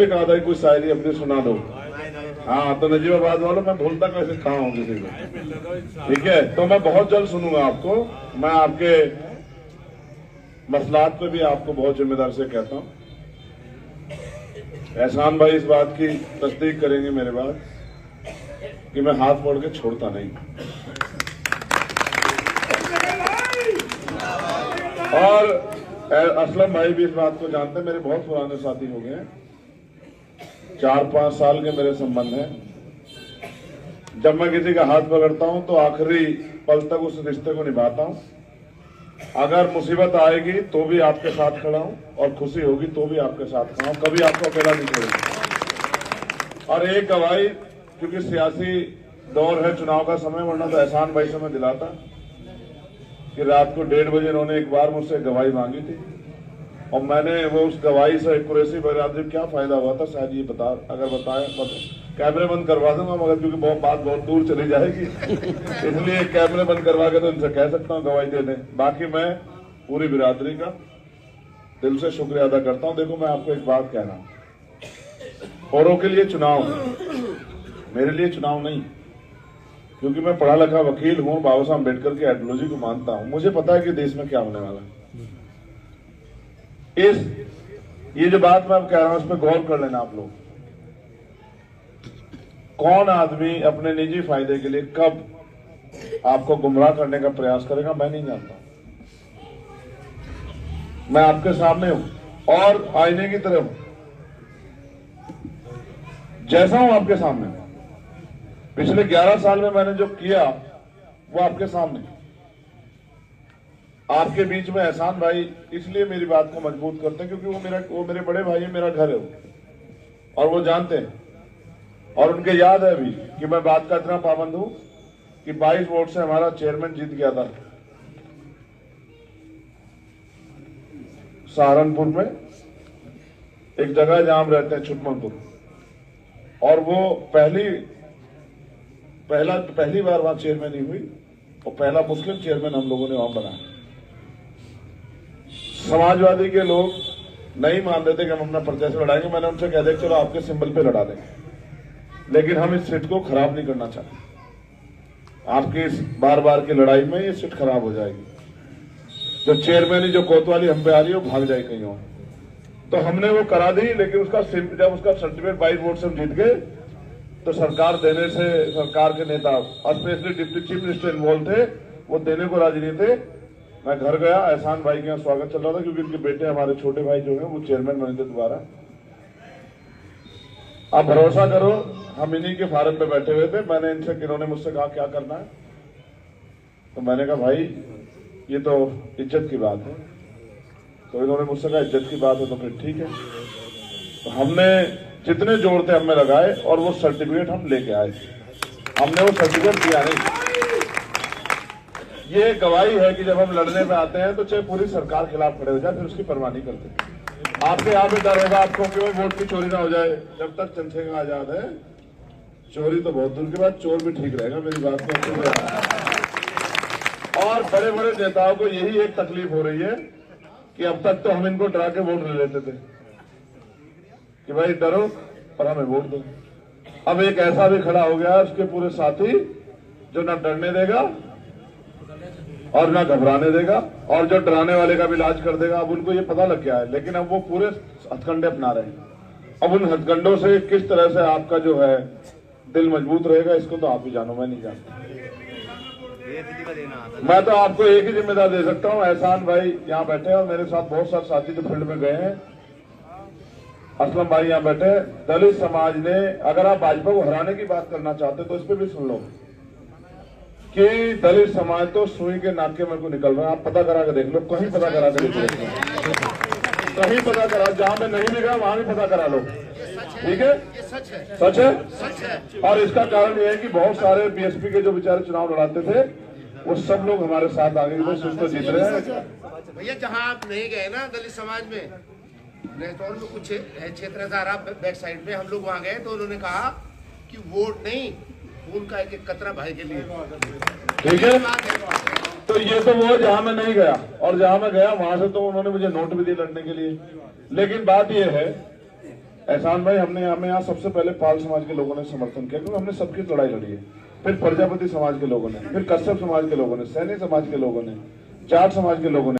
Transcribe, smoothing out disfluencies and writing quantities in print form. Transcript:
एक आधा कोई शायरी अपनी सुना दो। हाँ तो नजीबाबाद वालों मैं भूलता कैसे कहाँ हूँ किसी को, ठीक है। तो मैं बहुत जल्द सुनूंगा आपको। मैं आपके मसलात पे भी आपको बहुत जिम्मेदार से कहता हूँ। एहसान भाई इस बात की तस्दीक करेंगे मेरे बात कि मैं हाथ मोड़ के छोड़ता नहीं। और असलम भाई भी इस बात को जानते हैं, मेरे बहुत पुराने साथी हो गए हैं, 4-5 साल के मेरे संबंध हैं। जब मैं किसी का हाथ पकड़ता हूं तो आखिरी पल तक उस रिश्ते को निभाता हूं। अगर मुसीबत आएगी तो भी आपके साथ खड़ा हूं और खुशी होगी तो भी आपके साथ खड़ा हूं, कभी आपको अकेला नहीं छोड़ूंगा। और एक गवाही, क्योंकि सियासी दौर है, चुनाव का समय, वरना तो एहसान भाई से मैं दिलाता कि रात को 1:30 बजे उन्होंने एक बार मुझसे गवाही मांगी थी और मैंने वो उस गवाही से कुरैशी बरादरी क्या फायदा हुआ था शायद ये बता, अगर बताया कैमरे बंद करवा दूंगा, मगर क्योंकि बात बहुत दूर चली जाएगी इसलिए कैमरे बंद करवा के तो इनसे कह सकता हूँ गवाही दे दें। बाकी मैं पूरी बिरादरी का दिल से शुक्रिया अदा करता हूँ। देखो मैं आपको एक बात कहना, औरों के लिए चुनाव, मेरे लिए चुनाव नहीं, क्योंकि मैं पढ़ा लिखा वकील हूँ, बाबा साहब अम्बेडकर की आइडियोलॉजी को मानता हूँ। मुझे पता है कि देश में क्या होने वाला है। ये जो बात मैं कह रहा हूं, इस पर गौर कर लेना आप लोग। कौन आदमी अपने निजी फायदे के लिए कब आपको गुमराह करने का प्रयास करेगा मैं नहीं जानता। मैं आपके सामने हूं और आईने की तरह हूं, जैसा हूं आपके सामने। पिछले 11 साल में मैंने जो किया वो आपके सामने, आपके बीच में। एहसान भाई इसलिए मेरी बात को मजबूत करते हैं क्योंकि वो मेरे बड़े भाई है, मेरा घर है वो, और वो जानते हैं और उनके याद है भी कि मैं बात का इतना पाबंद हूं कि 22 वोट से हमारा चेयरमैन जीत गया था सहारनपुर में, एक जगह जहां हम रहते हैं छुटमलपुर, और वो पहली बार वहां चेयरमैन ही हुई और पहला मुस्लिम चेयरमैन हम लोगों ने वहां बनाया। समाजवादी के लोग नहीं मान रहे थे कि हम अपना पर्चा से लड़ाएंगे। मैंने उनसे कह दिया चलो आपके सिंबल पे लड़ा देंगे, लेकिन हम इस सीट को खराब नहीं करना चाहते। आपकी इस बार बार की लड़ाई में ये सीट खराब हो जाएगी। जो चेयरमैन जो कोतवाली हम पे आ रही है वो भाग जाए कहीं और। तो हमने वो करा दी, लेकिन जब उसका सर्टिफिकेट 22 वोट से हम जीत गए तो सरकार देने से, सरकार के नेता और specially deputy chief minister involve थे, वो देने को राजी नहीं थे। मैं घर गया, एहसान भाई के यहाँ स्वागत चल रहा था क्योंकि उनके बेटे, हमारे छोटे भाई जो है वो चेयरमैन बने थे दोबारा। आप भरोसा करो हम इन्हीं के फार्म पे बैठे हुए थे। मैंने इनसे, इन्होंने मुझसे कहा क्या करना है, तो मैंने कहा भाई ये तो इज्जत की बात है। तो इन्होंने मुझसे कहा इज्जत की बात है तो फिर ठीक है। तो हमने जितने जोड़ थे हमने लगाए और वो सर्टिफिकेट हम लेके आए। हमने वो सर्टिफिकेट दिया नहीं। ये गवाही है कि जब हम लड़ने में आते हैं तो चाहे पूरी सरकार खिलाफ खड़े हो जाए फिर उसकी परवाह नहीं करते। आपके यहाँ भी डर होगा आपको कि वोट की चोरी ना हो जाए। जब तक चंद्रशेखर आजाद है चोरी तो बहुत दूर के बाद, चोर भी ठीक रहेगा, मेरी बात को। और बड़े बड़े नेताओं को यही एक तकलीफ हो रही है कि अब तक तो हम इनको डरा के वोट ले लेते थे कि भाई डरो और हमें वोट दो। अब एक ऐसा भी खड़ा हो गया उसके पूरे साथी जो ना डरने देगा और ना घबराने देगा, और जो डराने वाले का भी इलाज कर देगा। अब उनको ये पता लग गया है, लेकिन अब वो पूरे हथकंडे अपना रहे हैं। अब उन हथकंडों से किस तरह से आपका जो है दिल मजबूत रहेगा इसको तो आप ही जानो, मैं नहीं जानता। मैं तो आपको एक ही जिम्मेदार दे सकता हूँ। एहसान भाई यहाँ बैठे और मेरे साथ बहुत सारे साथी जो फील्ड में गए हैं, असलम भाई यहाँ बैठे। दलित समाज ने, अगर आप भाजपा को हराने की बात करना चाहते तो इस पर भी सुन लो कि दलित समाज तो सुई के नाके में को निकल रहा है। आप पता करा के देख लो, कहीं पता करा के देख लो, कहीं पता करा, जहां में नहीं मिलेगा वहां भी पता करा लो, ठीक है? सच है। और इसका कारण यह है कि बहुत सारे बीएसपी के जो बेचारे चुनाव लड़ाते थे वो सब लोग हमारे साथ आ गए, वो सुस्त जीत रहे हैं। भैया जहां आप नहीं गए ना दलित समाज में, नेटवर्क में कुछ क्षेत्र बैक साइड में हम लोग वहां गए तो उन्होंने कहा कि वोट नहीं, खून का एक कतरा भाई के लिए, ठीक है? तो ये तो वो जहां मैं नहीं गया, और जहां मैं गया वहां से तो उन्होंने मुझे नोट भी दिए लड़ने के लिए। लेकिन बात ये है एहसान भाई, हमें यहाँ सबसे पहले पाल समाज के लोगों ने समर्थन किया, क्योंकि हमने सबकी लड़ाई लड़ी है। फिर प्रजापति समाज के लोगों ने, फिर कश्यप समाज के लोगों ने, सैनी समाज के लोगों ने, जाट समाज के लोगों ने।